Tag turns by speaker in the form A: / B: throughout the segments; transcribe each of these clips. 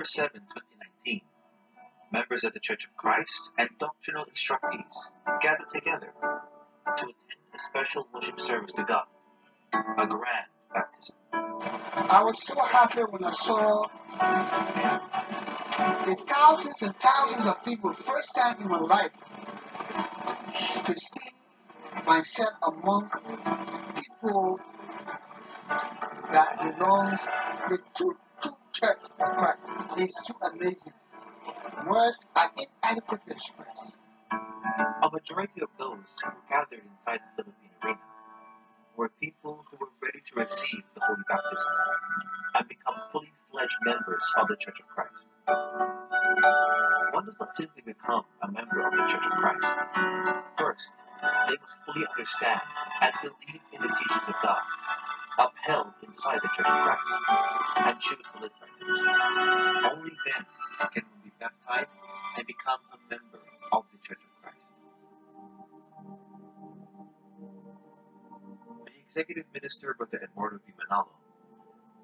A: September 7, 2019, members of the Church of Christ and doctrinal instructees gathered together to attend a special worship service to God, a grand baptism.
B: I was so happy when I saw the thousands and thousands of people, first time in my life, to see myself among people that belongs to two church of Christ. It's too amazing. Words are inadequate to express.
A: A majority of those who gathered inside the Philippine arena were people who were ready to receive the Holy Baptism and become fully fledged members of the Church of Christ. One does not simply become a member of the Church of Christ. First, they must fully understand and believe in the teachings of God, upheld inside the Church of Christ, and choose to live by them. Only then can one be baptized and become a member of the Church of Christ. The executive minister, Brother Eduardo V. Manalo,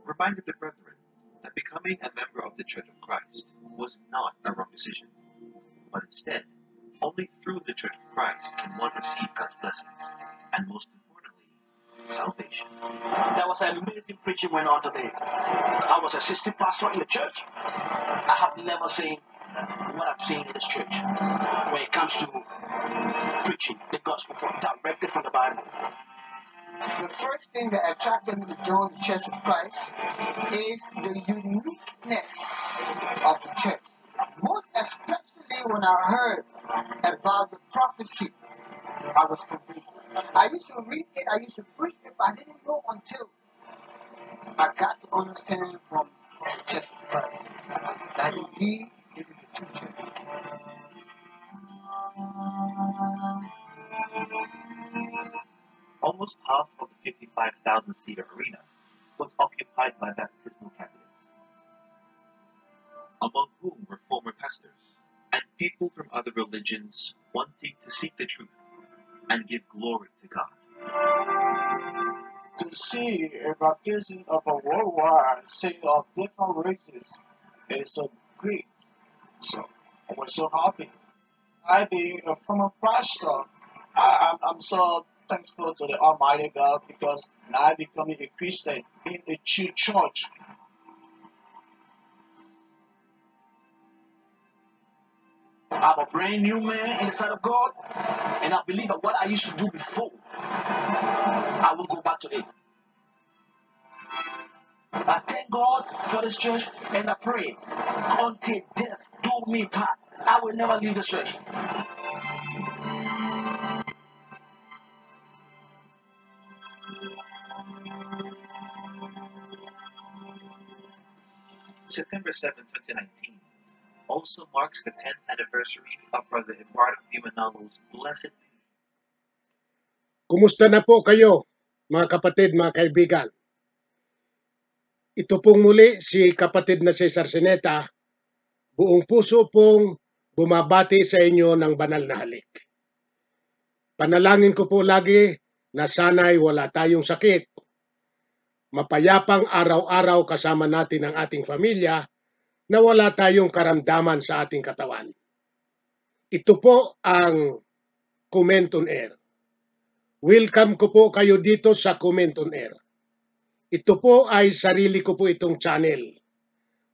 A: reminded the brethren that becoming a member of the Church of Christ was not a wrong decision, but instead, only through the Church of Christ can one receive God's blessings, and most importantly, salvation.
C: There was an amazing preaching went on today. I was assistant pastor in the church. I have never seen what I've seen in this church when it comes to preaching the gospel directly from the Bible.
B: The first thing that attracted me to join the Church of Christ is the uniqueness of the church. Most especially when I heard about the prophecy, I was convinced. I used to read it, I used to preach it, but I didn't know until I got to understand from the Church of Christ that indeed this is the true church.
A: Almost half of the 55,000-seater arena was occupied by baptismal candidates, among whom were former pastors and people from other religions wanting to seek the truth and give glory to God.
D: To see a baptism of a worldwide saint of different races is so great. So I was so happy. I being a former pastor, I'm so thankful to the Almighty God because now I'm becoming a Christian in a true church.
C: I'm a brand new man inside of God, and I believe that what I used to do before, I will go back to it. I thank God for this church, and I pray until death do me part, I will never leave this church.
A: September 7, 2019 also marks the 10th anniversary of Brother Eduardo V. Manalo's blessed.
E: Kumusta na po kayo, mga kapatid, mga kaibigan? Ito pong muli si kapatid na Cesar Sineta, buong puso pong bumabati sa inyo ng banal na halik. Panalangin ko po lagi na sana'y wala tayong sakit, mapayapang araw-araw kasama natin ang ating pamilya, na wala tayong karamdaman sa ating katawan. Ito po ang Comment on Air. Welcome ko po kayo dito sa Comment on Air. Ito po ay sarili ko po itong channel.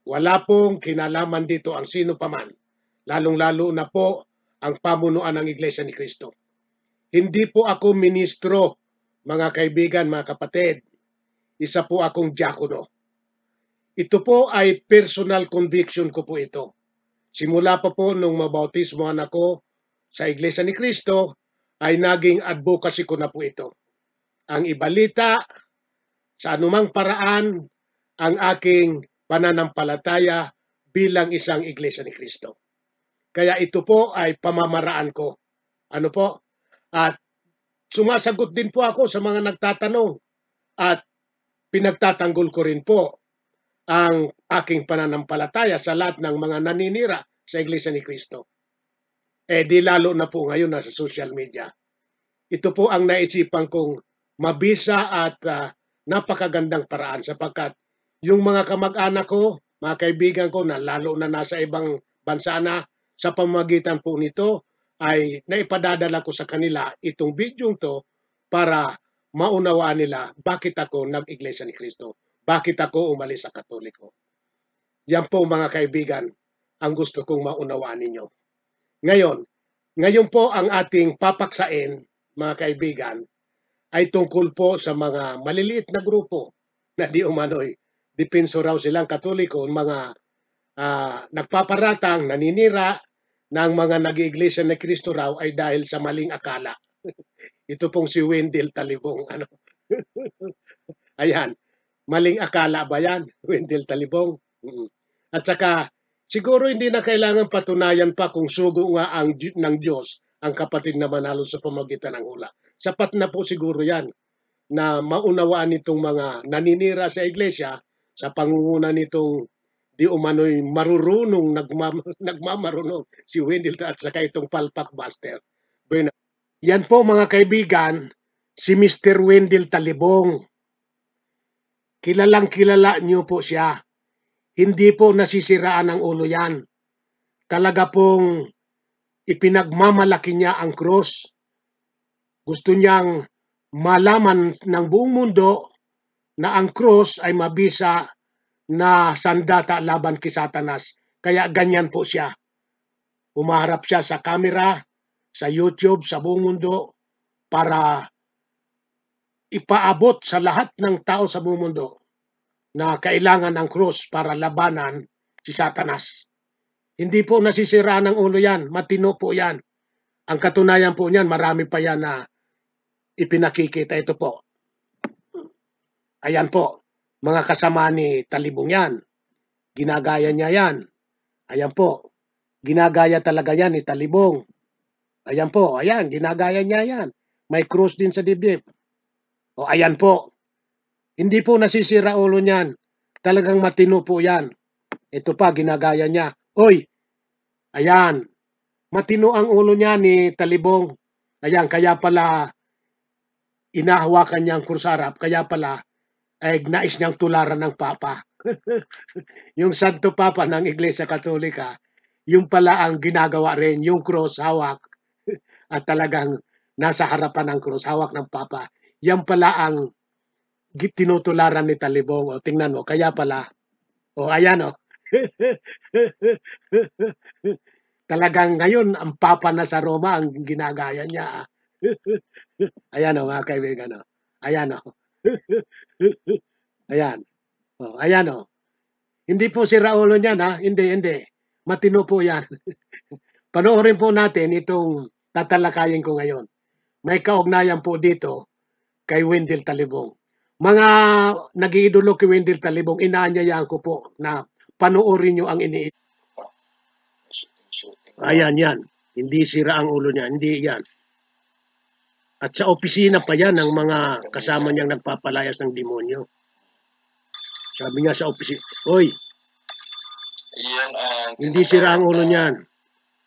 E: Wala pong kinalaman dito ang sino paman, lalong-lalo na po ang pamunuan ng Iglesia ni Cristo. Hindi po ako ministro, mga kaibigan, mga kapatid. Isa po akong diakono. Ito po ay personal conviction ko po ito. Simula pa po nung mabautismohan ako sa Iglesia ni Cristo, ay naging advocacy ko na po ito. Ang ibalita sa anumang paraan ang aking pananampalataya bilang isang Iglesia ni Cristo. Kaya ito po ay pamamaraan ko. Ano po? At sumasagot din po ako sa mga nagtatanong at pinagtatanggol ko rin po ang aking pananampalataya sa lahat ng mga naninira sa Iglesia ni Cristo. Di lalo na po ngayon nasa social media. Ito po ang naisipan kong mabisa at napakagandang paraan sapagkat yung mga kamag-anak ko, mga kaibigan ko na lalo na nasa ibang bansa na, sa pamamagitan po nito ay naipadadala ko sa kanila itong video to para maunawaan nila bakit ako nag-Iglesia ni Cristo, bakit ako umalis sa Katoliko. Yan po mga kaibigan ang gusto kong maunawaan ninyo. Ngayon po ang ating papaksain mga kaibigan ay tungkol po sa mga maliliit na grupo na di umano'y dipinso raw silang Katoliko, mga nagpaparatang, naninira ng mga nag-Iglesia ni Cristo raw ay dahil sa maling akala. Ito pong si Wendell Talibong. Ayan, maling akala ba yan? Wendell Talibong. At saka, siguro hindi na kailangan patunayan pa kung sugo nga ng Diyos ang kapatid na manalo sa pamagitan ng hula. Sapat na po siguro yan na maunawaan nitong mga naninira sa iglesia sa pangunguna nitong di umano'y marurunong, nagmamarunong si Wendell at saka itong palpak buster. Yan po mga kaibigan, si Mr. Wendell Talibong. Kilalang kilala niyo po siya. Hindi po nasisiraan ang ulo yan. Talaga pong ipinagmamalaki niya ang cross. Gusto niyang malaman ng buong mundo na ang cross ay mabisa na sandata laban kay Satanas. Kaya ganyan po siya. Umaharap siya sa camera, sa YouTube, sa buong mundo para ipaabot sa lahat ng tao sa buong mundo na kailangan ng cross para labanan si Satanas. Hindi po nasisiraan ng ulo yan. Matino po yan. Ang katunayan po niyan, marami pa yan na ipinakikita. Ito po. Ayan po. Mga kasama ni Talibong yan. Ginagaya niya yan. Ayan po. Ginagaya talaga yan ni Talibong. Ayan po. Ayan. Ginagaya niya yan. May cross din sa dibdib. O ayan po. Hindi po nasisira ulo niyan. Talagang matino po yan. Ito pa. Ginagaya niya. Oy! Ayan. Matino ang ulo niya ni Talibong. Ayan. Kaya pala inahawakan niya ang krusarap. Kaya pala ay nais niyang tularan ng Papa. Yung Santo Papa ng Iglesia Katolika, yung pala ang ginagawa rin, yung cross hawak at talagang nasa harapan ng cross hawak ng Papa. Yan pala ang tinutularan ni Talibong. O tingnan mo, kaya pala, o ayan o. Talagang ngayon, ang Papa na sa Roma ang ginagaya niya. Ayan o mga kaibigan o. Ayan o. Ayan. Oh, ayan oh. Hindi po si Raulo niyan ha. Hindi. Matino po yan. Panoorin po natin itong tatalakayin ko ngayon. May kaugnayan po dito kay Wendell Talibong. Mga nag-iidolo kay Wendell Talibong, inaanyayahan ko po na panoorin nyo ang iniidolo. Ayan yan. Hindi sira ang ulo niya. Hindi yan. At sa opisina pa yan ng mga kasama niyang nagpapalayas ng demonyo. Sabi nga sa opisina, oy, hindi sira ang ulo niyan.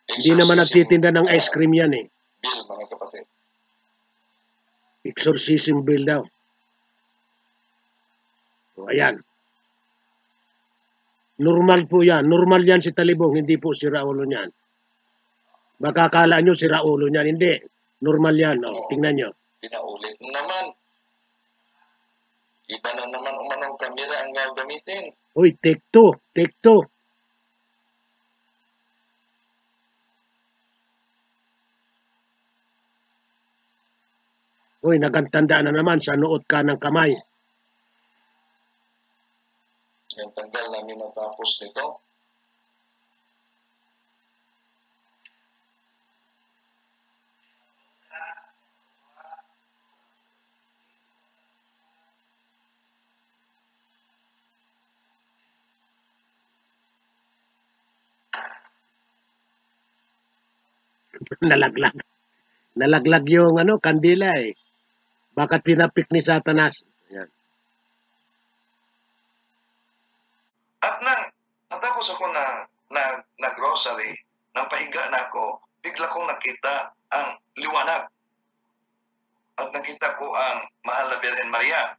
E: Hindi naman nagtitinda ng ice cream yan eh.
F: Bill, mga kapatid.
E: Exorcism bill daw. O, ayan. Normal po yan. Normal yan si Talibong. Hindi po sira ulo niyan. Baka akala nyo sira ulo niyan. Hindi. Normal yan. O, tingnan nyo.
F: Pinaulit naman. Iba na naman umanong kamera ang gagamitin.
E: Uy, take two. Take two. Uy, nagantanda na naman sa noot ka ng kamay.
F: Yung tanggal namin natapos nito.
E: Nalaglag. Nalaglag yung kandila eh. Baka tinapik ni Satanas. Ayan.
F: At natapos ako na grocery, nang pahiga na ako, bigla kong nakita ang liwanag. At nakita ko ang mahal na Birhen Maria.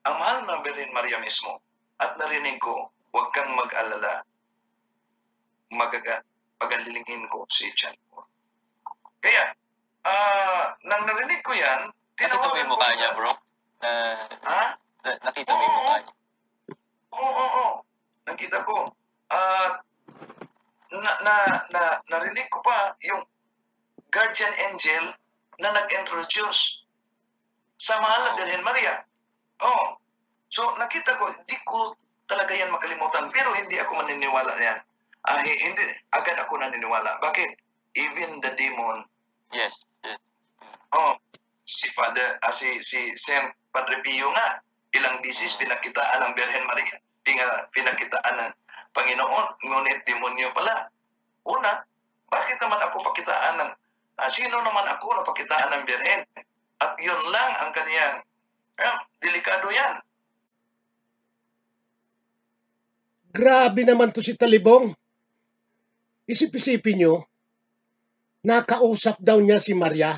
F: Ang mahal na Birhen Maria mismo. At narinig ko, huwag kang mag-alala. Pagalilingin ko si Chanmore. Kaya, nang narinig ko yan,
G: Nakita mo yung mukha niya, bro?
F: Ha?
G: Nakita mo yung mukha niya?
F: Oo. Nakita ko. Narinig ko pa yung guardian angel na nag-introduce sa mahal na Birhen Maria. Oh. So, nakita ko, di ko talaga yan makalimutan. Pero hindi ako maniniwala yan. Hindi, agad ako naniniwala. Bakit? Even the demon.
G: Yes.
F: Oh, si Saint Padre Pio nga, ilang bisis pinakitaan ng Birhen Maria, pinakitaan ng Panginoon, ngunit demonyo pala. Una, bakit naman ako pakitaan ng, sino naman ako na pakitaan ng Birhen? At yun lang ang kaniyang, delikado yan.
E: Grabe naman to si Talibong. Isip-isipin nyo, nakausap daw niya si Maria.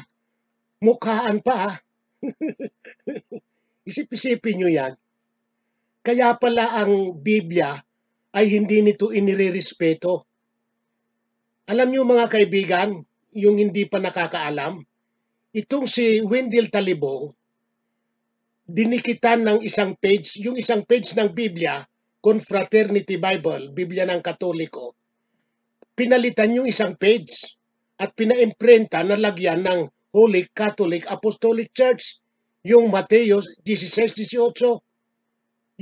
E: Mukhaan pa. Isip-isipin nyo yan. Kaya pala ang Biblia ay hindi nito inirerespeto. Alam nyo mga kaibigan, yung hindi pa nakakaalam, itong si Wendell Talibong, dinikitan ng isang page, yung isang page ng Biblia, Confraternity Bible, Biblia ng Katoliko, pinalitan yung isang page at pinaimprenta na lagyan ng Holy Catholic Apostolic Church, yung Mateo 16:18,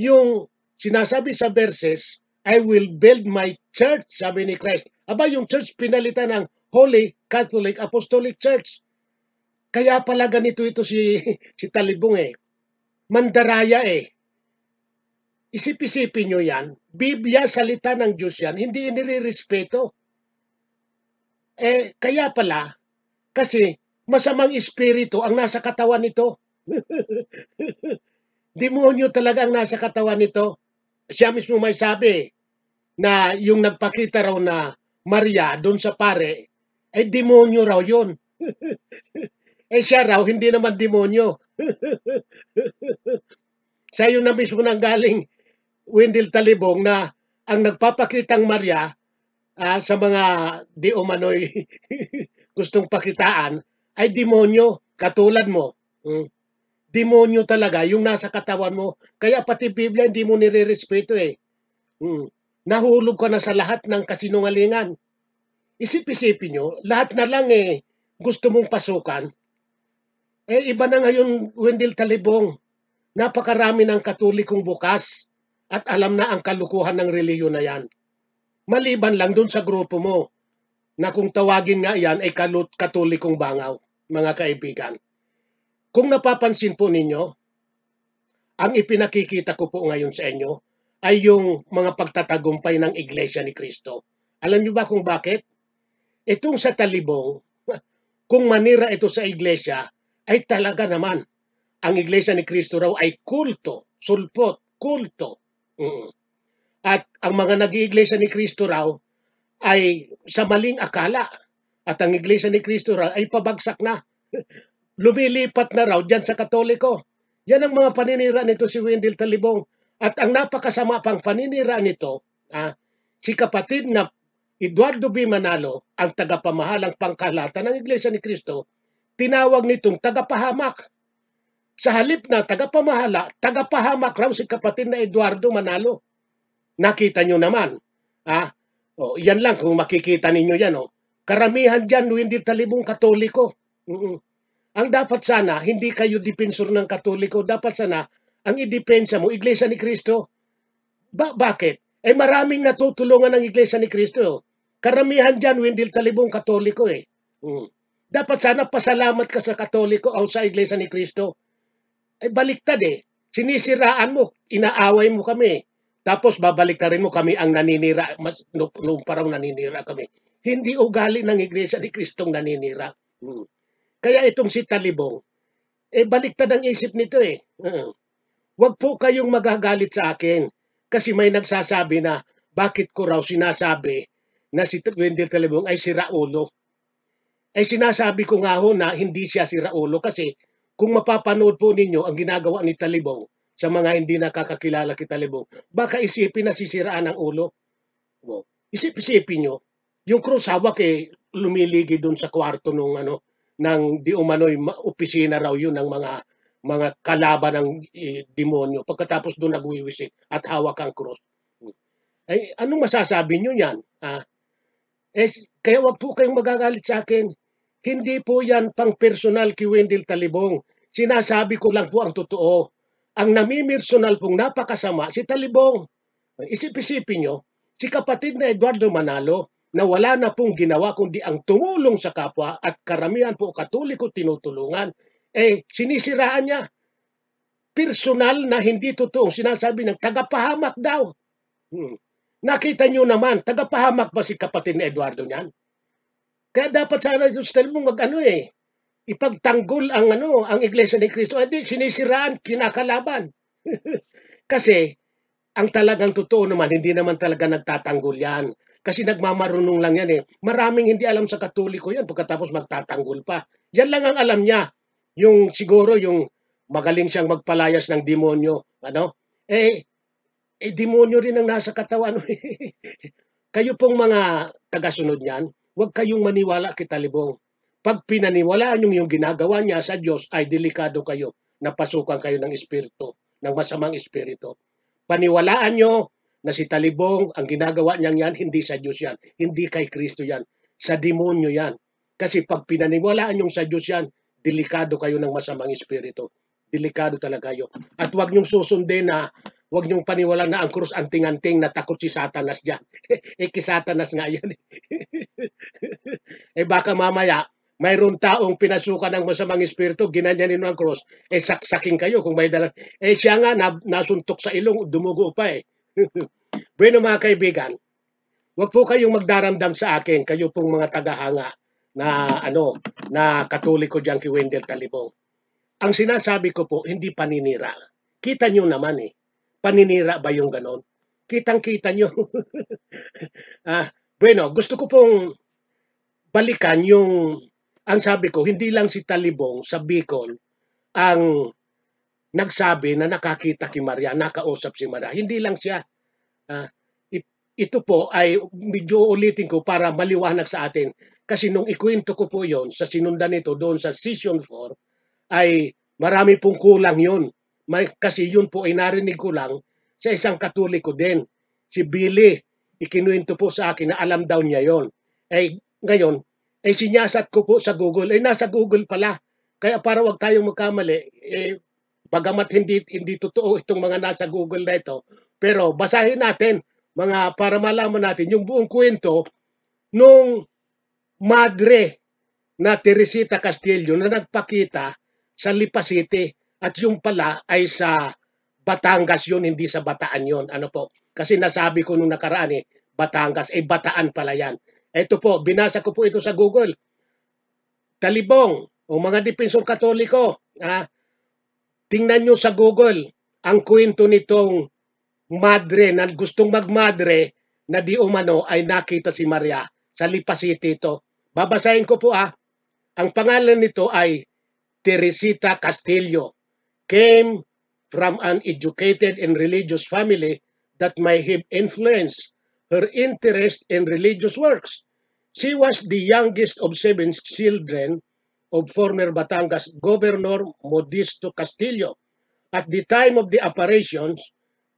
E: yung sinasabi sa verses, I will build my church, sabi ni Christ. Aba, yung church pinalitan ng Holy Catholic Apostolic Church. Kaya pala ganito ito si Talibong Mandaraya Isip-isipin nyo yan. Biblia, salita ng Diyos yan, hindi inirerespeto. Kaya pala, kasi masamang espiritu ang nasa katawan nito. Demonyo talaga ang nasa katawan nito. Siya mismo may sabi na yung nagpakita raw na Maria doon sa pare, demonyo raw yun. Siya raw, hindi naman demonyo. Sa yun na mismo nang galing Wendell Talibong na ang nagpapakitang Maria sa mga di umano'y gustong pakitaan ay demonyo, katulad mo. Demonyo talaga yung nasa katawan mo. Kaya pati Biblia hindi mo nire-respeto Nahulog ka na sa lahat ng kasinungalingan. Isip-isipin nyo, lahat na lang gusto mong pasukan. Iba na ngayon, Wendell Talibong. Napakarami ng Katolikong bukas at alam na ang kalukuhan ng reliyon na yan. Maliban lang dun sa grupo mo na kung tawagin nga yan ay Katolikong bangaw, mga kaibigan. Kung napapansin po ninyo, ang ipinakikita ko po ngayon sa inyo ay yung mga pagtatagumpay ng Iglesia ni Cristo. Alam niyo ba kung bakit? Itong sa Talibong, kung manira ito sa Iglesia, ay talaga naman ang Iglesia ni Cristo raw ay kulto, sulpot, kulto. At ang mga nag-iiglesia ni Cristo raw ay sa maling akala. At ang Iglesia ni Cristo raw ay pabagsak na. Lumilipat na raw dyan sa Katoliko. Yan ang mga paninira nito si Wendell Talibong. At ang napakasama pang paninira nito, si kapatid na Eduardo B. Manalo, ang tagapamahalang pangkalahatan ng Iglesia ni Cristo, tinawag nitong tagapahamak. Sa halip na tagapamahala, tagapahamak raw si kapatid na Eduardo Manalo. Nakita nyo naman. Yan lang kung makikita ninyo yan. Karamihan dyan, Wendell Talibong Katoliko. Ang dapat sana, hindi kayo dipensor ng Katoliko. Dapat sana, ang idepensa mo, Iglesia ni Cristo. Bakit? Maraming natutulungan ng Iglesia ni Cristo. Karamihan dyan, Wendell Talibong Katoliko Dapat sana pasalamat ka sa Katoliko o sa Iglesia ni Cristo. Baliktad sinisiraan mo, inaaway mo kami. Tapos babaliktarin mo kami ang naninira. Noong parang naninira kami. Hindi ugali ng Iglesia ni Kristong naninira. Kaya itong si Talibong, baliktad ang isip nito Huwag po kayong magagalit sa akin. Kasi may nagsasabi na bakit ko raw sinasabi na si Wendell Talibong ay si Raulo. Sinasabi ko nga ho na hindi siya si Raulo kasi kung mapapanood po ninyo ang ginagawa ni Talibong, sa mga hindi nakakakilala kay Talibong, baka isipin na sisiraan ng ulo. O, isip-isipin nyo, yung krus hawak lumiligi doon sa kwarto nung ng di umano'y opisina raw yun ng mga kalaban ng demonyo. Pagkatapos doon nagwiwisik at hawak ang krus. Ay, anong masasabi nyo yan? Kaya wag po kayong magagalit sa akin. Hindi po yan pang personal kay Wendell Talibong. Sinasabi ko lang po ang totoo. Ang namimersonal pong napakasama si Talibong. Isip-isipin nyo, si kapatid na Eduardo Manalo na wala na pong ginawa kundi ang tumulong sa kapwa at karamihan po Katoliko tinutulungan, sinisiraan niya. Personal na hindi totoong sinasabi ng tagapahamak daw. Nakita nyo naman, tagapahamak ba si kapatid na Eduardo niyan? Kaya dapat sana yung style mo ipagtanggol ang Iglesia ni Cristo. Hindi, sinisiraan, kinakalaban. Kasi, ang talagang totoo naman, hindi naman talaga nagtatanggol yan. Kasi nagmamarunong lang yan Maraming hindi alam sa Katoliko yan pagkatapos magtatanggol pa. Yan lang ang alam niya. Siguro yung magaling siyang magpalayas ng demonyo. Demonyo rin ang nasa katawan. Kayo pong mga tagasunod niyan, huwag kayong maniwala kay Talibong. Pag pinaniwalaan yung ginagawa niya sa Diyos, ay delikado kayo. Napasukan kayo ng espiritu, ng masamang espiritu. Paniwalaan nyo na si Talibong, ang ginagawa niyang yan, hindi sa Diyos yan. Hindi kay Kristo yan. Sa demonyo yan. Kasi pag pinaniwalaan nyo sa Diyos yan, delikado kayo ng masamang espiritu. Delikado talaga kayo. At huwag nyong susundin na huwag niyong paniwalaan na ang krus anting-anting na takot si Satanas dyan. Kisatanas nga yan. Baka mamaya, mayroon taong pinasukan ng masamang espiritu, ginanyanin ng krus, saksaking kayo kung may dalang. Siya nga, nasuntok sa ilong, dumugo pa Bueno mga kaibigan, huwag po kayong magdaramdam sa akin, kayo pong mga tagahanga na Katoliko dyan kay Wendell Talibong. Ang sinasabi ko po, hindi paninira. Kita nyo naman paninira ba yung ganon? Kitang-kita nyo. Bueno, gusto ko pong balikan ang sabi ko, hindi lang si Talibong sa Bicol ang nagsabi na nakakita kay Maria, nakausap si Maria. Hindi lang siya. Ito po ay medyo ulitin ko para maliwanag sa atin. Kasi nung ikwento ko po yon sa sinundan nito doon sa Season 4, ay marami pong kulang yun. Kasi yun po ay narinig ko lang sa isang Katoliko din. Si Billy, ikinuwento po sa akin na alam daw niya yon. Ngayon, sinyasat ko po sa Google. Nasa Google pala. Kaya para wag tayong magkamali, bagamat hindi totoo itong mga nasa Google na ito, pero basahin natin para malaman natin yung buong kwento nung madre na Teresita Castillo na nagpakita sa Lipa City at yung pala ay sa Batangas yun, hindi sa Bataan yun. Kasi nasabi ko nung nakaraan Batangas, Bataan pala yan. Ito po, binasa ko po ito sa Google. Talibong, o mga dipensor Katoliko, tingnan nyo sa Google ang kwento nitong madre na gustong magmadre na di umano ay nakita si Maria sa Lipa City ito. Babasahin ko po Ang pangalan nito ay Teresita Castillo. Came from an educated and religious family that may have influenced her interest in religious works. She was the youngest of 7 children of former Batangas Governor Modesto Castillo. At the time of the apparitions,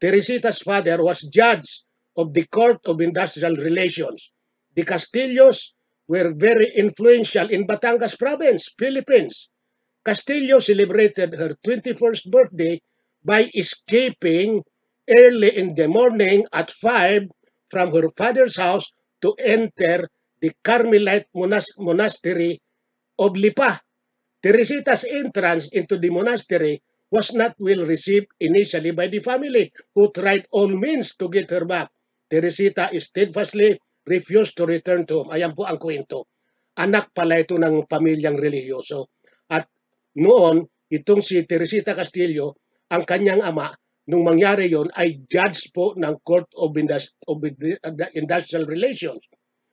E: Teresita's father was judge of the Court of Industrial Relations. The Castillos were very influential in Batangas Province, Philippines. Castillo celebrated her 21st birthday by escaping early in the morning at 5 from her father's house to enter the Carmelite Monastery of Lipa. Teresita's entrance into the monastery was not well received initially by the family, who tried all means to get her back. Teresita steadfastly refused to return to home. Ayan po ang kwento. Anak pala ito ng pamilyang relihiyoso. At noon, itong si Teresita Castillo, ang kanyang ama, nung mangyari yon ay judge po ng Court of Industrial Relations.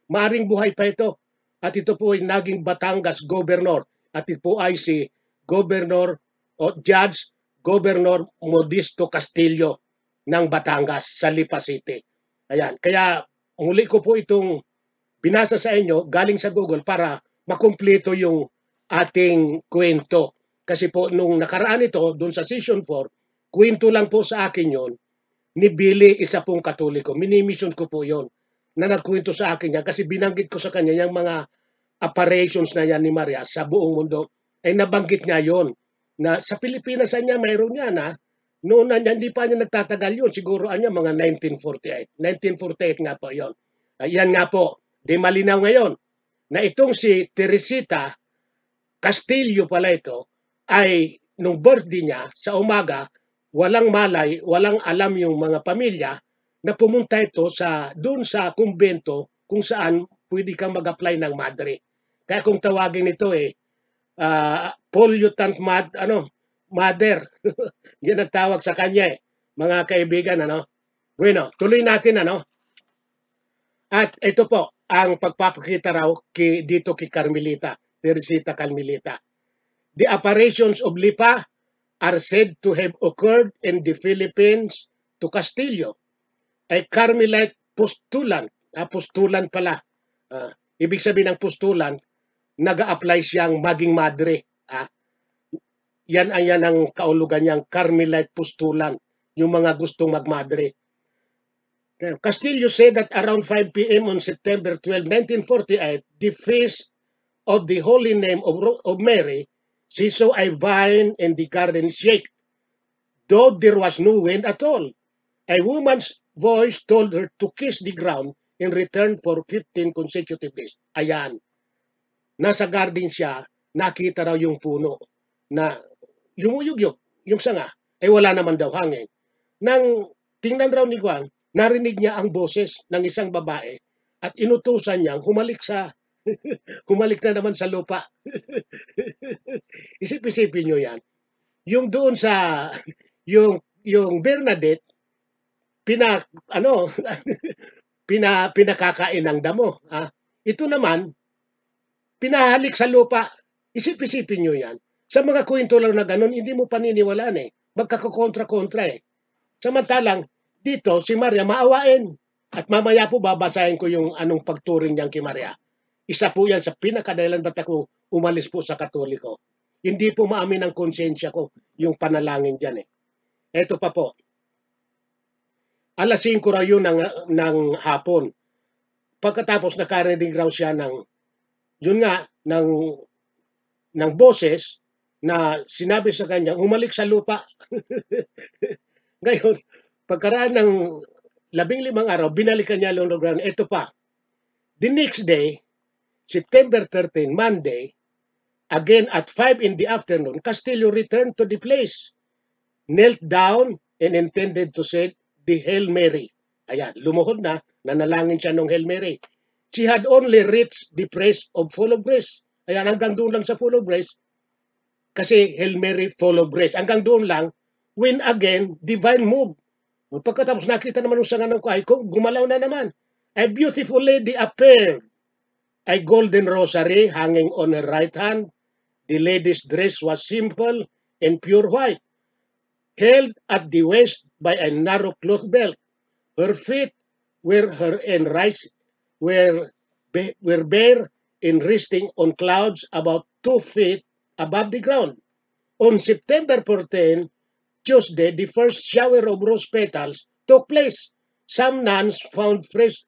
E: Maaring buhay pa ito. At ito po ay naging Batangas Governor. At ito po ay si Governor o Judge Governor Modisto Castillo ng Batangas sa Lipa City. Ayan, kaya muli ko po itong binasa sa inyo galing sa Google para makumpleto yung ating kwento. Kasi po nung nakaraan ito, doon sa Season 4, kwento lang po sa akin yon ni Billy, isa pong Katoliko. Minimission ko po yon na nagkwento sa akin yan kasi binanggit ko sa kanya yung mga apparitions na yan ni Maria sa buong mundo. Ay nabanggit niya yon na sa Pilipinas niya mayroon yan na noon na hindi pa niya nagtatagal yun. Siguro anya mga 1948. 1948 nga po yon. Ayan nga po. Di malinaw ngayon na itong si Teresita Castillo pala ito ay nung birthday niya sa umaga, walang malay, walang alam yung mga pamilya na pumunta ito sa doon sa kumbento kung saan pwede kang mag-apply ng madre. Kaya kung tawagin ito pollutant mother. Yan ang tawag sa kanya mga kaibigan Bueno, tuloy natin At ito po ang pagpapakita raw dito kay Carmelita, Teresita Carmelita. The apparitions of Lipa are said to have occurred in the Philippines to Castillo, a Carmelite postulant. Postulant pala. Ibig sabihin ng postulant, nag-a-apply siyang maging madre. Yan ang kaulugan niyang Carmelite postulant, yung mga gustong magmadre. Castillo said that around 5 p.m. on September 12, 1948, the feast of the Holy Name of Mary, she saw a vine in the garden shake, though there was no wind at all. A woman's voice told her to kiss the ground in return for 15 consecutive days. Ayan. Nasa garden siya, nakita raw yung puno na lumuyugyog, yung sanga, ay wala naman daw hangin. Nang tingnan raw ni Juan, narinig niya ang boses ng isang babae at inutusan niyang humalik na naman sa lupa. Isip-isipin nyo yan. Yung doon sa, yung Bernadette, pinakakain ng damo. Ito naman, pinahalik sa lupa. Isip-isipin nyo yan. Sa mga kwento lang na ganun, hindi mo paniniwalaan Magkakakontra-kontra Samantalang, dito si Maria maawain. At mamaya po babasahin ko yung anong pagturing niyang kay Maria. Isa po yan sa pinakadahilan ba't ako umalis po sa Katoliko. Hindi po maamin ang konsensya ko yung panalangin dyan Ito pa po. Alas 5 raw yun ng hapon. Pagkatapos nakarinig raw siya ng boses na sinabi sa kanya, humalik sa lupa. Ngayon, pagkaraan ng 15 araw, binalikan niya Lord Ground. Ito pa. The next day, September 13, Monday, again at 5 in the afternoon, Castillo returned to the place, knelt down, and intended to say the Hail Mary. Ayan, lumuhod na, nanalangin siya ng Hail Mary. She had only reached the praise of full of grace. Ayan, hanggang doon lang sa full of grace, kasi Hail Mary full of grace. Hanggang doon lang, when again, divine move. Pagkatapos nakita naman yung sangan ng kuhay ko, gumalaw na naman. A beautiful lady appeared. A golden rosary hanging on her right hand. The lady's dress was simple and pure white, held at the waist by a narrow cloth belt. Her feet were bare and resting on clouds about 2 feet above the ground. On September 14, Tuesday, the first shower of rose petals took place. Some nuns found fresh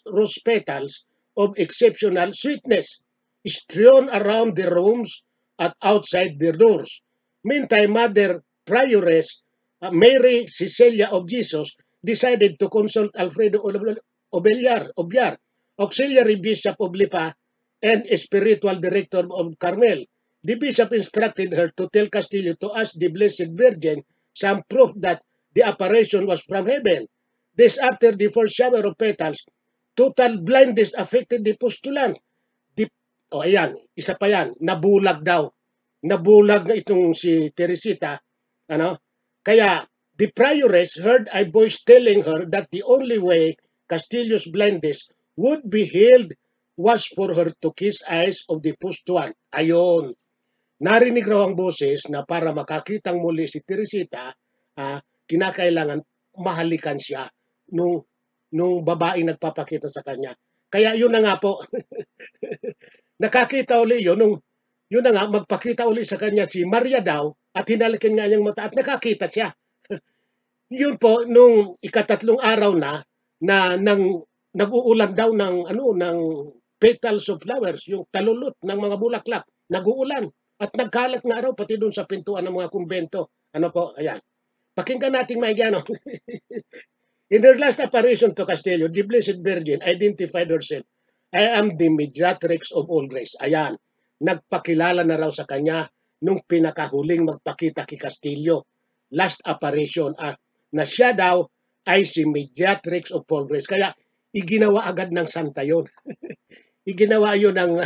E: rose petals of exceptional sweetness strewn around the rooms at outside their doors. Meantime, Mother Prioress Mary Cecilia of Jesus decided to consult Alfredo Obiar, Auxiliary Bishop of Lipa and Spiritual Director of Carmel. The bishop instructed her to tell Castillo to ask the Blessed Virgin some proof that the apparition was from heaven. This after the first shower of petals, total blindness affected the postulant. Ayan, isa pa yan, nabulag daw. Nabulag na itong si Teresita. Kaya, the prioress heard a voice telling her that the only way Castillo's blindness would be healed was for her to kiss eyes of the postulant. Ayon. narinig raw ang boses na para makakitang muli si Teresita, kinakailangan mahalikan siya nung babaeng nagpapakita sa kanya. Kaya yun na nga po, nakakita uli yun, yun na nga, magpakita uli sa kanya si Maria daw, at hinalikin nga niyang mata at nakakita siya. Yun po, nung ikatatlong araw na nag-uulan daw ng petals of flowers, yung talulot ng mga bulaklak, nag-uulan. At nagkalat nga raw pati doon sa pintuan ng mga kumbento. Ano po, ayan. Pakinggan natin maigano. In her last apparition to Castillo, the Blessed Virgin identified herself. I am the mediatrix of all grace. Ayan. Nagpakilala na raw sa kanya nung pinakahuling magpakita kay Castillo. Last apparition. Na siya daw ay si mediatrix of all grace. Kaya iginawa agad ng santa yon. Iginawa yun ng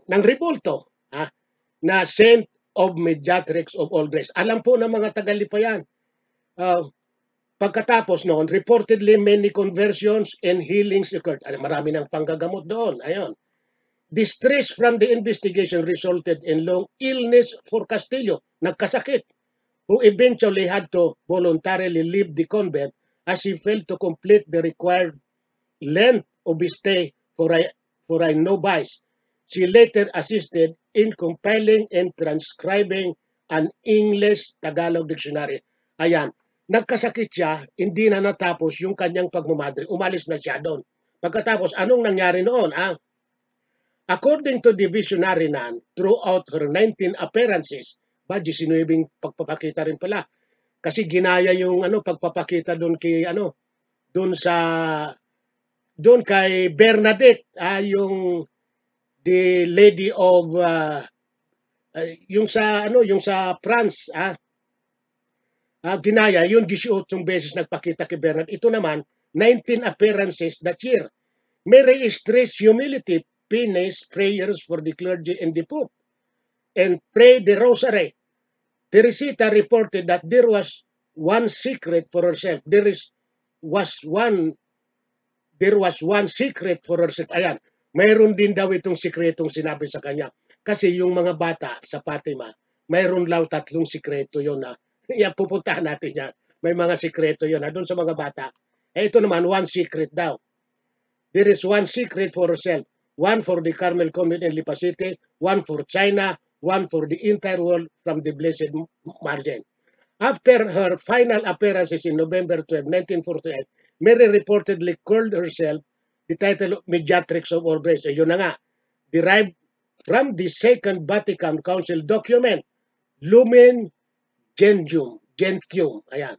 E: ng Rebulto, na Saint of Mediatrix of all grace. Alam po ng mga Tagalipayan. Pagkatapos noon, reportedly many conversions and healings occurred. Marami ng panggagamot doon. Ayun. Distress from the investigation resulted in long illness for Castillo. Nagkasakit, who eventually had to voluntarily leave the convent as he failed to complete the required length of his stay for a novice. She later assisted in compiling and transcribing an English-Tagalog dictionary. Ayan, nagkasakit siya, hindi na natapos yung kanyang pagmamadre. Umalis na siya doon. Pagkatapos, anong nangyari noon? According to the visionary nun, throughout her 19 appearances, 19 pagpapakita rin pala, kasi ginaya yung pagpapakita doon kay doon kay Bernadette, yung the lady of yung sa France, ginaya yung 18 beses nagpakita kay Bernadette. Ito naman 19 appearances that year. Mary stress humility, penance, prayers for the clergy and the Pope, and pray the rosary. Teresita reported that there was one secret for herself. There was one secret for herself. Ayan, mayroon din daw itong sikretong sinabi sa kanya. Kasi yung mga bata sa Fatima, mayroon daw 3 sikreto yon na. Yan, pupuntahan natin yan. May mga sikreto yon na doon sa mga bata. Ito naman, one secret daw. There is one secret for herself. One for the Carmel Convent in Lipa City, one for China, one for the entire world from the Blessed Virgin. After her final appearances in November 12, 1948, Mary reportedly called herself the title of Mediatrix of all grace. Yun na nga, derived from the Second Vatican Council document, Lumen Gentium. Ayan.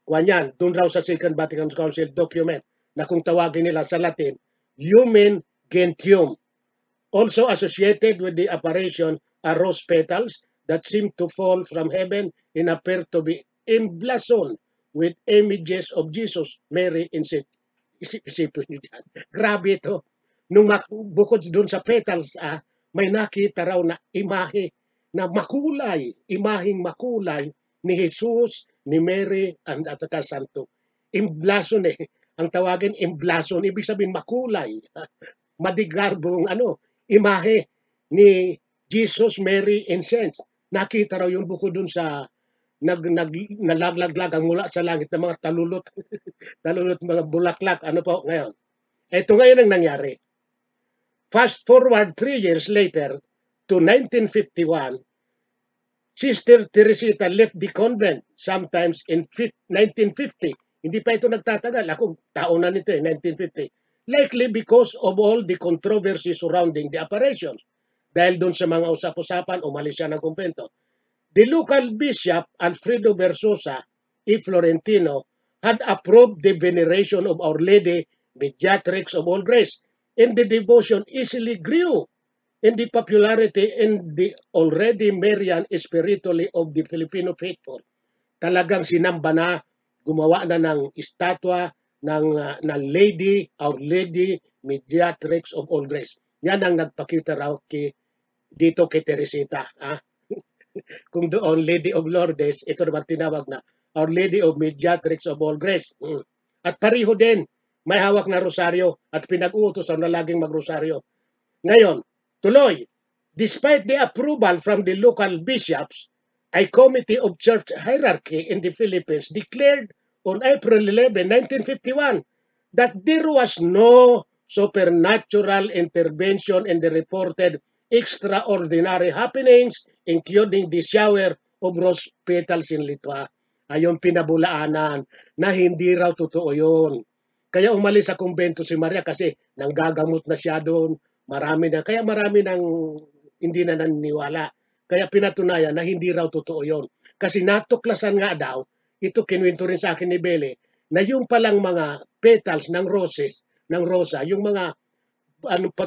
E: Kuwan yan, dun raw sa Second Vatican Council document na kung tawagin nila sa Latin, Lumen Gentium. Also associated with the apparition are rose petals that seem to fall from heaven and appear to be emblazoned with images of Jesus, Mary, and Saint. Isipin nyo dyan. Grabe ito. Nung bukod dun sa petals, may nakita raw na imahe na makulay, imaheng makulay ni Jesus, ni Mary, at saka Santo. Emblazon ang tawagin emblazon, ibig sabihin makulay. Madigarbong imahe ni Jesus, Mary, and Saints. Nakita raw yung buko dun sa nalaglaglag ang mula sa langit ng mga talulot. Talulot, mga bulaklak. Ano po ngayon? Ito ngayon ang nangyari. Fast forward 3 years later to 1951, Sister Teresita left the convent sometimes in 1950. Hindi pa ito nagtatagal. Ako, taon na nito 1950. Likely because of all the controversy surrounding the apparitions. Dahil doon sa mga usap-usapan, umalis siya ng kumpento. The local bishop, Alfredo Versosa, E. Florentino, had approved the veneration of Our Lady, Mediatrix of all grace, and the devotion easily grew in the popularity and the already Marian spiritually of the Filipino faithful. Talagang sinamba na, gumawa na ng estatwa ng Lady, Our Lady, Mediatrix of all grace. Yan ang nagpakita raw dito kay Teresita. Kung doon, Lady of Lourdes, ito naman tinawag na Our Lady of Mediatrix of all grace. At pareho din may hawak na rosaryo at pinag-uutosan na laging magrosaryo. Ngayon, tuloy, despite the approval from the local bishops, a committee of church hierarchy in the Philippines declared on April 11, 1951 that there was no supernatural intervention in the reported extraordinary happenings, including the shower of rose petals in Litwa. Ayon pinabulaanan na hindi raw totoo yun. Kaya umalis sa kumbento si Maria kasi nanggagamot na siya doon. Marami nang hindi na naniniwala. Kaya pinatunayan na hindi raw totoo yun. Kasi natuklasan nga daw, ito kinuwento rin sa akin ni Bele, na yung palang mga petals ng rosa, yung mga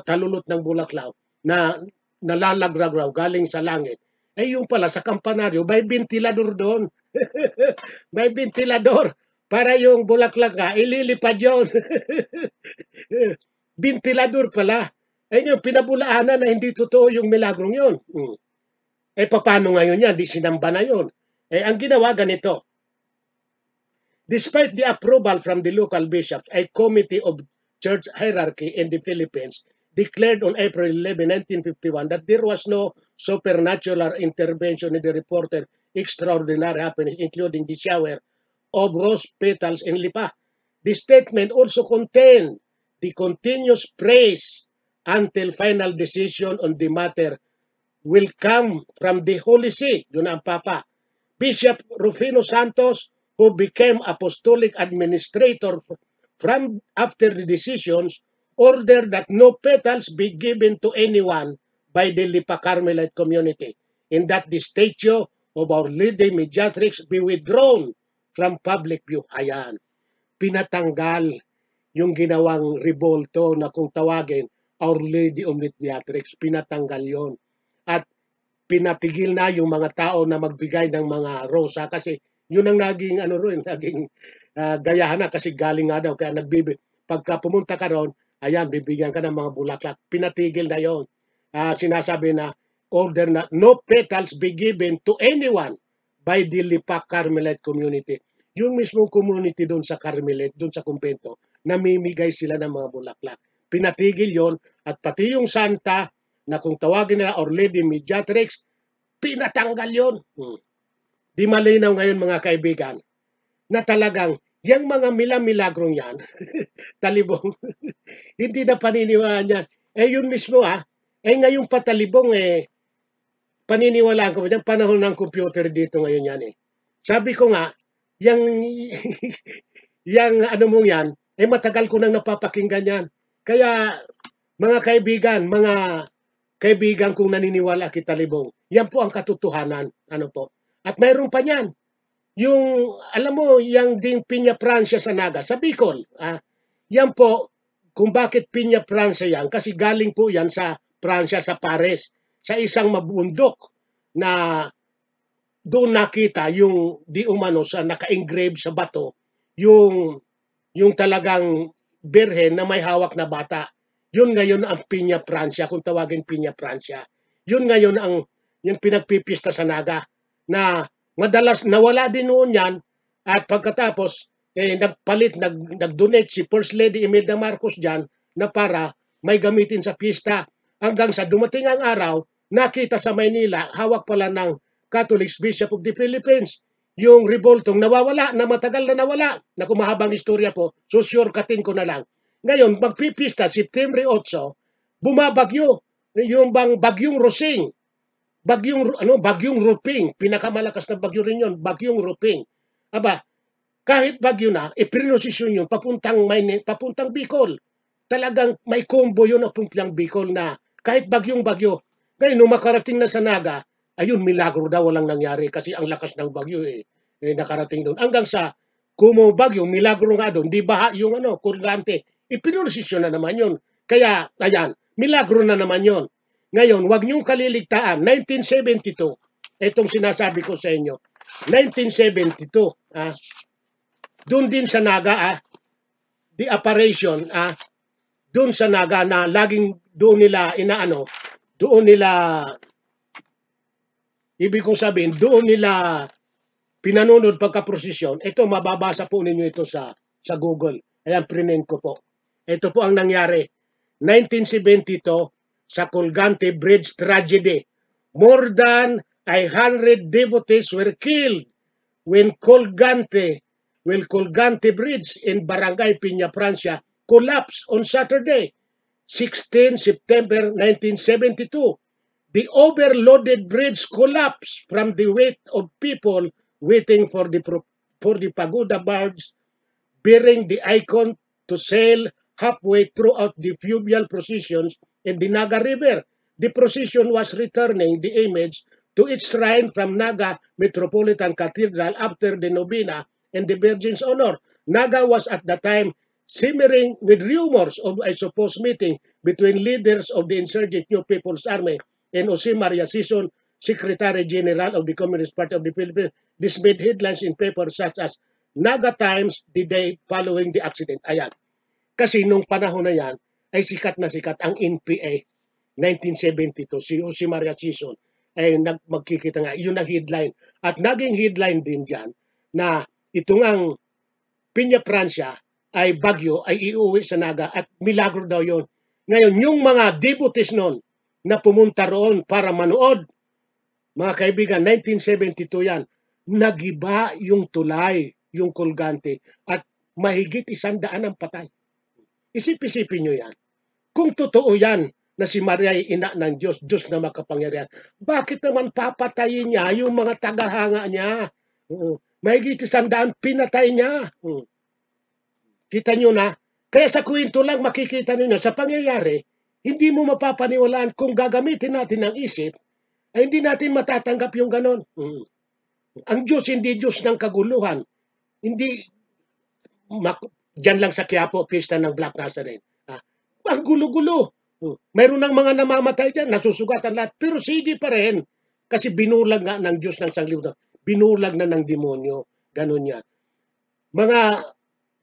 E: talulot ng bulaklak na nalalagraw raw galing sa langit, ay yung pala sa kampanaryo, may ventilador doon. May ventilador para yung bulaklak nga, ililipad yun. Ventilador pala. Ay yung pinabulaanan na hindi totoo yung milagrong yun. Eh paano ngayon yan? Di sinamba na yun. Eh ang ginawa ganito. Despite the approval from the local bishops, a committee of church hierarchy in the Philippines declared on April 11, 1951 that there was no supernatural intervention in the reported extraordinary happenings, including the shower of rose petals in Lipa. The statement also contained the continuous praise until final decision on the matter will come from the Holy See. Yun ang Papa. Bishop Rufino Santos, who became apostolic administrator from after the decisions, ordered that no petals be given to anyone by the Lipa Carmelite community, and that the statue of Our Lady Mediatrix be withdrawn from public view. Ayan, pinatanggal yung ginawang revolto na kung tawagin Our Lady of Mediatrix, pinatanggal yon. At pinatigil na yung mga tao na magbigay ng mga rosa kasi yun ang naging naging gayahan na kasi galing nga daw kaya pagka pumunta ka ron, ayan, bibigyan ka ng mga bulaklak. Pinatigil na yon. Sinasabi na order na no petals be given to anyone by the Lipa Carmelite community. Yung mismong community doon sa Carmelite, doon sa kumpento, namimigay sila ng mga bulaklak. Pinatigil yon at pati yung Santa na kung tawagin nila Our Lady Mediatrix, pinatanggal yon. Di malinaw ngayon mga kaibigan na talagang yung mga milamilagrong yan, talibong, hindi na paniniwalaan yan. Eh yun mismo ngayong patalibong paniniwalaan ko yan, panahon ng computer dito ngayon yan Sabi ko nga, yung ano mo yan, matagal ko nang napapakinggan yan. Kaya mga kaibigan kung naniniwala kitalibong, yan po ang katotohanan. Ano po? At mayroon pa niyan. Yung, alam mo, yung ding Piña Francia sa Naga, sa Bicol. Yan po, kung bakit Piña Francia yan, kasi galing po yan sa Francia, sa Paris, sa isang mabundok na doon nakita yung di umano sa naka-engrave sa bato, yung talagang birhen na may hawak na bata. Yun ngayon ang Piña Francia, kung tawagin Piña Francia. Yun ngayon ang yung pinagpipista sa Naga na madalas nawala din noon yan at pagkatapos nag-donate si First Lady Imelda Marcos dyan na para may gamitin sa pista hanggang sa dumating ang araw nakita sa Maynila hawak pala ng Catholic Bishop of the Philippines yung revoltong nawawala na matagal na nawala na kumahabang istorya po so shortcutin ko na lang ngayon magpipista September 8 bumabagyo yung bang bagyong Rosing bagyong Ruping, pinakamalakas na bagyo rin yun, bagyong Ruping. Aba, kahit bagyo na, iprinosisyon yun, papuntang Bicol. Talagang may combo yun papuntang Bicol na kahit bagyong bagyo. Ngayon, nung makarating na sa Naga, ayun, milagro daw walang nangyari kasi ang lakas ng bagyo nakarating doon. Hanggang sa bagyo, milagro nga doon, di baha yung kuryente. Iprinosisyon na naman yun. Kaya, ayan, milagro na naman yun. Ngayon, wag niyong kaliligtaan, 1972, itong sinasabi ko sa inyo, 1972, doon din sa Naga, the operation, doon sa Naga na laging doon nila ibig kong sabihin, doon nila pinanunod pagka-prosesyon, ito mababasa po ninyo ito sa Google. Ayan, prinin ko po. Ito po ang nangyari. 1972 sa Colgante Bridge tragedy. More than 100 devotees were killed when Colgante Bridge in Barangay Piña Francia collapsed on Saturday, 16 September 1972. The overloaded bridge collapsed from the weight of people waiting for the pagoda barge bearing the icon to sail halfway throughout the fluvial processions in the Naga River. The procession was returning the image to its shrine from Naga Metropolitan Cathedral after the novena in the Virgin's honor. Naga was at the time simmering with rumors of a supposed meeting between leaders of the insurgent New People's Army and Jose Maria Sison, Secretary General of the Communist Party of the Philippines. This made headlines in papers such as Naga Times the day following the accident. Ayan. Kasi nung panahon na yan, ay sikat na sikat ang NPA 1972. Si Jose Maria Sison ay magkikita nga. Yun ang headline. At naging headline din dyan na ito ngang Piña Francia ay bagyo, ay iuwi sa Naga at milagro daw yon. Ngayon, yung mga devotees noon na pumunta roon para manood, mga kaibigan, 1972 yan, nagiba yung tulay, yung Colgante, at mahigit 100 ang patay. Isip-isipin nyo yan. Kung totoo yan na si Maria ay ina ng Diyos, Diyos na makapangyarihan, bakit naman papatayin niya yung mga tagahanga niya? Mahigit 100 pinatay niya. Kita nyo na? Kaya sa kwento lang makikita ninyo, sa pangyayari, hindi mo mapapaniwalaan kung gagamitin natin ang isip, ay hindi natin matatanggap yung ganon. Ang Diyos hindi Diyos ng kaguluhan. Hindi, dyan lang sa Quiapo, pista ng Black Nazarene. Ang gulo-gulo. Mayroon ng mga namamatay dyan, nasusugatan lahat. Pero sige pa rin. Kasi binulag nga ng Diyos ng sanglibutan. Binulag na ng demonyo. Ganon yan. Mga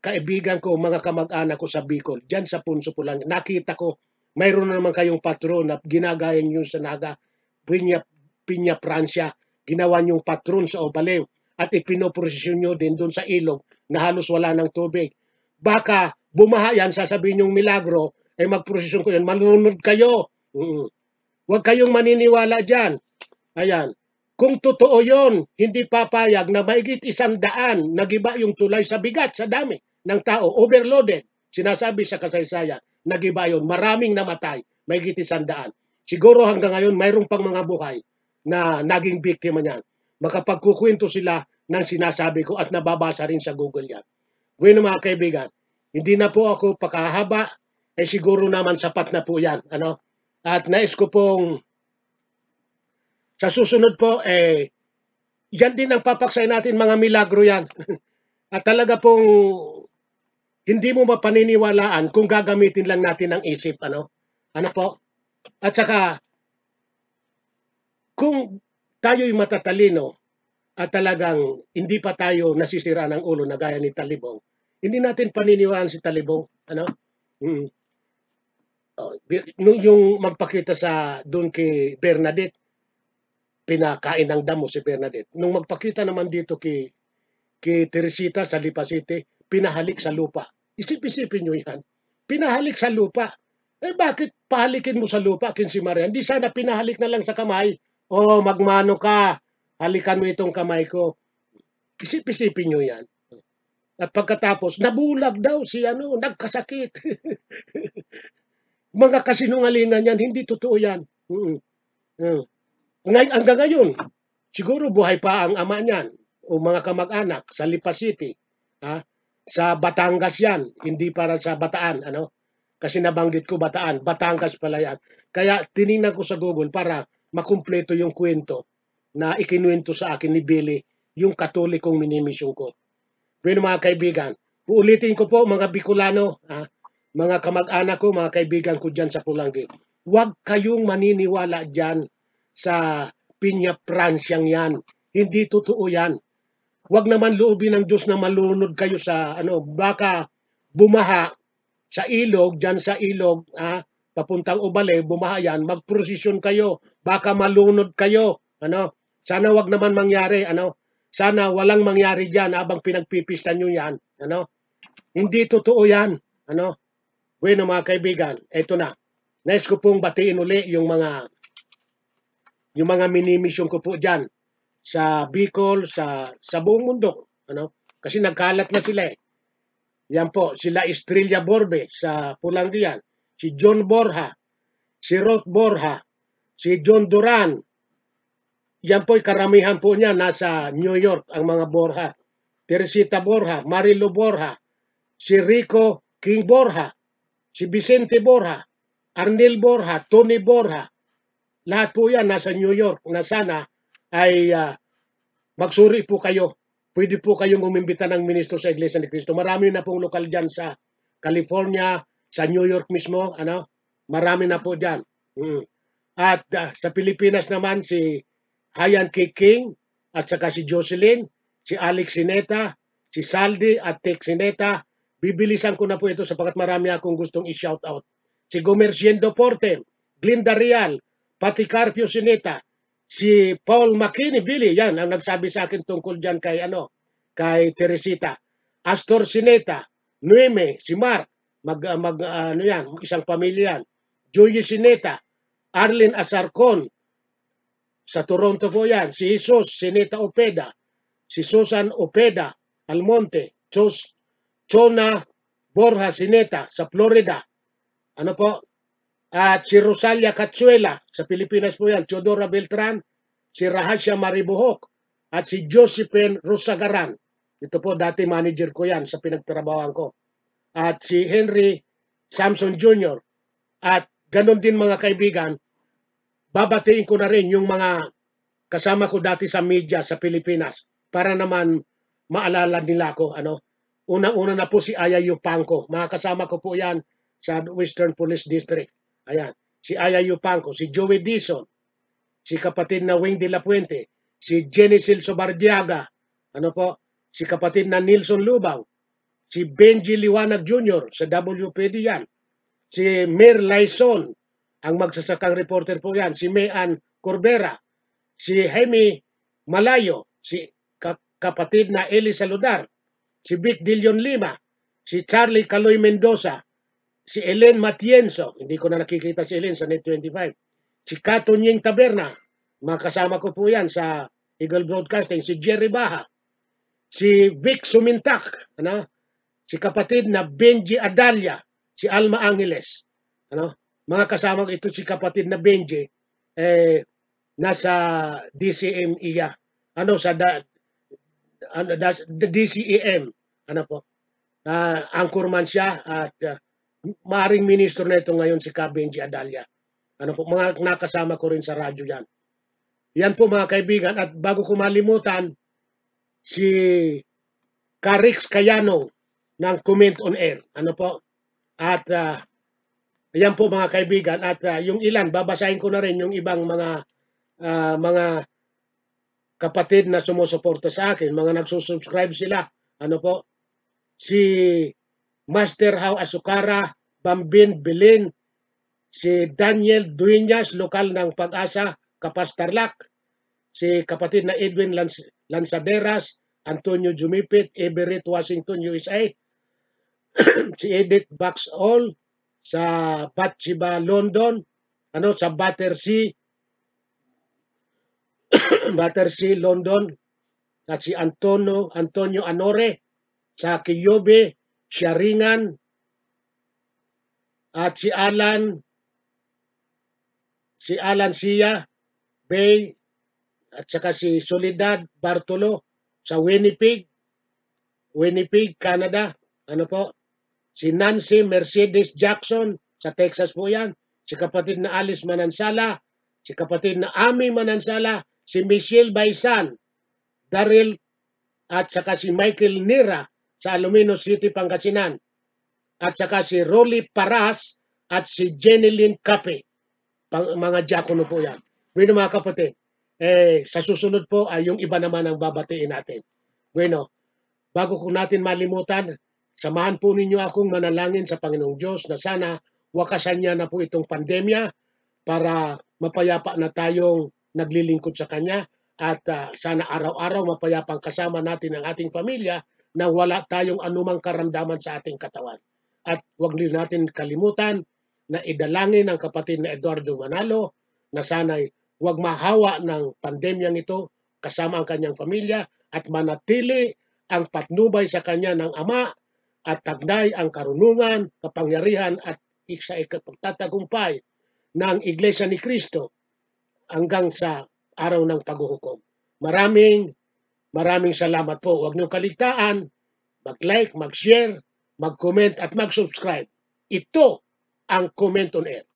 E: kaibigan ko, mga kamag-anak ko sa Bicol, dyan sa Punso Pulang, nakita ko, mayroon naman kayong patron na ginagaya nyo sa Naga, Piña Francia, ginawa nyong patron sa Obalew, at ipinoprosesyon nyo din doon sa ilog na halos wala ng tubig. Baka bumaha yan, sasabihin yung milagro, ay magprosesyon ko yan, malunod kayo. Huwag kayong maniniwala dyan. Ayan. Kung totoo yon, hindi papayag na mahigit 100 nagiba yung tulay sa bigat, sa dami ng tao, overloaded. Sinasabi sa kasaysayan, nagiba yun, maraming namatay, mahigit 100. Siguro hanggang ngayon, mayroong pang mga buhay na naging biktima niyan. Makapagkukwento sila ng sinasabi ko at nababasa rin sa Google yan. Bueno mga kaibigan, hindi na po ako pakahaba, ay siguro naman sapat na po yan. Ano? At nais ko pong sa susunod po, yan din ang papaksay natin, mga milagro yan. At talaga pong hindi mo mapaniniwalaan kung gagamitin lang natin ang isip. Ano po? At saka, kung tayo'y matatalino at talagang hindi pa tayo nasisira ng ulo na gaya ni Talibong, hindi natin paniniwalaan si Talibong. Ano? Yung magpakita sa doon kay Bernadette, pinakain ng damo si Bernadette. Nung magpakita naman dito kay Teresita sa Lipa City, pinahalik sa lupa. Isip-isipin nyo yan. Pinahalik sa lupa. Bakit pahalikin mo sa lupa, Kinsi Maria? Hindi sana pinahalik na lang sa kamay. Magmano ka. Halikan mo itong kamay ko. Isip-isipin nyo yan. At pagkatapos, nabulag daw si nagkasakit. Mga kasinungalingan yan, hindi totoo yan. Hanggang ngayon, siguro buhay pa ang ama niyan o mga kamag-anak sa Lipa City. Sa Batangas yan, hindi para sa Bataan. Kasi nabanggit ko Bataan, Batangas pala yan. Kaya tinignan ko sa Google para makumpleto yung kwento na ikinuwento sa akin ni Billy, yung katolikong minimisyon ko. Bueno mga kaibigan, uulitin ko po mga Bicolano, mga kamag-anak ko, mga kaibigan ko dyan sa Pulangi. Huwag kayong maniniwala dyan sa Piña Franciang yan. Hindi totoo yan. Huwag naman loobin ng Diyos na malunod kayo sa baka bumaha sa ilog, dyan sa ilog, papuntang Ubale, bumaha yan, magprosesyon kayo, baka malunod kayo. Sana wag naman mangyari, sana walang mangyari dyan habang pinagpipistan nyo yan. Hindi totoo yan. Ano? Bueno mga kaibigan, eto na. Nais ko pong batiin uli yung mga mini-mission ko po dyan sa Bicol, sa buong mundo. Ano? Kasi nagkalat na sila eh. Yan po, sila Estrella Borbe sa Pulangian, si John Borja, si Ruth Borja, si John Duran. Yan po, karamihan po niya nasa New York, ang mga Borja. Teresita Borja, Marilo Borja, si Rico King Borja, si Vicente Borja, Arnel Borja, Tony Borja. Lahat po yan nasa New York na sana ay magsuri po kayo. Pwede po kayong umimbita ng ministro sa Iglesia ni Cristo. Marami na pong lokal dyan sa California, sa New York mismo. Ano? Marami na po dyan. At sa Pilipinas naman si Hayan K. King at saka si Jocelyn, si Alex Sineta, si Saldi at Tex Sineta. Bibilisan ko na po ito sapagkat marami akong gustong i-shout out. Si Gomerciendo Porte, Glinda Real, pati Carpio Sineta, si Paul McKinney, Billy, yan ang nagsabi sa akin tungkol dyan kay Teresita. Astor Sineta, Nueme, si Mark, isang pamilya yan. Joey Sineta, Arlene Asarcon, sa Toronto po yan. Si Jesus Sineta Opeda, si Susan Opeda Almonte, Chona Borja Sineta sa Florida. Ano po? At si Rosalia Catsuela sa Pilipinas po yan. Teodora Beltran, si Rahasya Maribuhok, at si Josephine Rosagaran. Ito po, dati manager ko yan sa pinagtrabahoan ko. At si Henry Samson Jr. At ganon din mga kaibigan, babatiin ko na rin yung mga kasama ko dati sa media sa Pilipinas para naman maalala nila ko. Ano? Unang-una na po si Aya Yupanco. Mga kasama ko po yan sa Western Police District. Ayan. Si Aya Yupanco, si Joey Dizon, si kapatid na Wing de la Puente, si Jenny Silso Bardiaga, ano po, si kapatid na Nilson Lubang, si Benji Liwanag Jr. sa WPD yan, si Mir Laison, ang magsasakang reporter po yan, si Mayan Corbera, si Jaime Malayo, si kapatid na Eli Saludar, si Vic Dillon Lima, si Charlie Caloy Mendoza, si Ellen Matienzo, hindi ko na nakikita si Ellen sa Net25, si Kato Nying Taberna, mga kasama ko po yan sa Eagle Broadcasting, si Jerry Baha, si Vic Sumintak, ano? Si kapatid na Benji Adalia, si Alma Angeles, ano? Mga kasama ito si kapatid na Benji, nasa DCM iya, ano sa DCEM, ano po, anchorman siya at maaring ministro na ito ngayon si Benji Adalia. Ano po, mga nakasama ko rin sa radyo yan. Yan po mga kaibigan, at bago ko malimutan, si Carix Cayano ng Comment on Air. Ano po? At yan po mga kaibigan, at yung ilan, babasahin ko na rin yung ibang mga kapatid na sumusuporta sa akin, mga nagsusubscribe sila. Ano po? Si Master How Asukara, Bambin Belin, si Daniel Dueñas, lokal ng Pag-asa, Kapas Tarlac, si kapatid na Edwin Lanzaderas, Antonio Jumipit, Everett, Washington, USA, si Edith Baxall sa Batchiba, London, ano sa Battersea, London, at si Antonio Anore sa Kiyobe, Sharingan, at si Alan Sia Bay, at saka si Soledad Bartolo sa Winnipeg, Canada. Ano po? Si Nancy Mercedes Jackson sa Texas po yan. Si kapatid na Alice Manansala, si kapatid na Ami Manansala, si Michelle Baisan, Daryl, at saka si Michael Nira sa Alumino City, Pangasinan. At saka si Rolly Paras at si Jenilyn Cape. Mga diakono po yan. Bueno mga kapatid, sa susunod po ay yung iba naman ang babatiin natin. Bueno, bago ko natin malimutan, samahan po ninyo akong manalangin sa Panginoong Diyos na sana wakasan niya na po itong pandemya para mapayapa na tayong naglilingkod sa Kanya at sana araw-araw mapayapang kasama natin ang ating pamilya na wala tayong anumang karamdaman sa ating katawan. At huwag din natin kalimutan na idalangin ang kapatid na Eduardo Manalo na sana'y huwag mahawa ng pandemyang ito kasama ang kanyang pamilya at manatili ang patnubay sa kanya ng Ama at tagnay ang karunungan, kapangyarihan at sa ikapagtatagumpay ng Iglesia ni Cristo hanggang sa araw ng paghuhukom. Maraming salamat po. Huwag niyong kaligtaan, mag-like, mag-share, mag-comment at mag-subscribe. Ito ang Comment on Air.